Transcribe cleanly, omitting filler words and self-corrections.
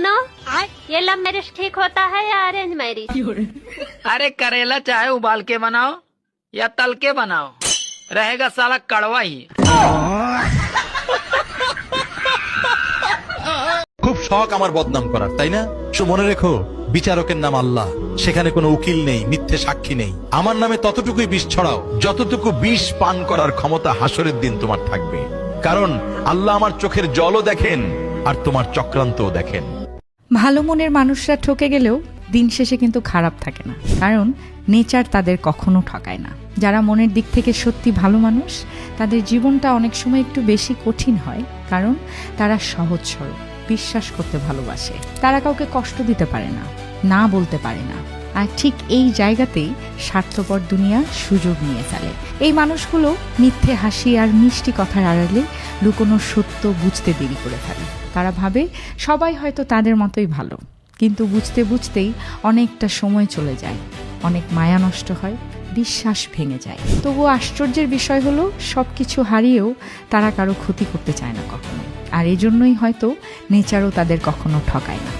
सुनो, ये love marriage ठीक होता है या अरेंज मैरिज? अरे करेला चाहे उबाल के बनाओ या तल के बनाओ, रहेगा साला कड़वा ही। খুব শখ আমার বদনাম করার, তাই না? মনে রেখো, বিচারকের নাম আল্লাহ, সেখানে কোনো উকিল নেই, মিথ্যে সাক্ষী নেই। আমার নামে ততটুকুই বিষ ছড়াও যতটুকু বিষ পান করার ক্ষমতা হাসরের দিন তোমার থাকবে, কারণ আল্লাহ আমার চোখের জলও দেখেন আর তোমার চক্রান্তও দেখেন। ভালো মনের মানুষরা ঠকে গেলেও দিন শেষে কিন্তু খারাপ থাকে না, কারণ নেচার তাদের কখনো ঠকায় না। যারা মনের দিক থেকে সত্যি ভালো মানুষ, তাদের জীবনটা অনেক সময় একটু বেশি কঠিন হয়, কারণ তারা সহজ সরল, বিশ্বাস করতে ভালোবাসে। তারা কাউকে কষ্ট দিতে পারে না, না বলতে পারে না, আর ঠিক এই জায়গাতেই স্বার্থপর দুনিয়া সুযোগ নিয়ে ফেলে। এই মানুষগুলো মিথ্যে হাসি আর মিষ্টি কথার আড়ালে লুকোনো সত্য বুঝতে দেরি করে ফেলে। তারা ভাবে সবাই হয়তো তাদের মতোই ভালো, কিন্তু বুঝতে বুঝতেই অনেকটা সময় চলে যায়, অনেক মায়া নষ্ট হয়, বিশ্বাস ভেঙে যায়। তবুও আশ্চর্যের বিষয় হলো, সব কিছু হারিয়েও তারা কারো ক্ষতি করতে চায় না কখনো, আর এজন্যই হয়তো নেচারও তাদের কখনো ঠকায় না।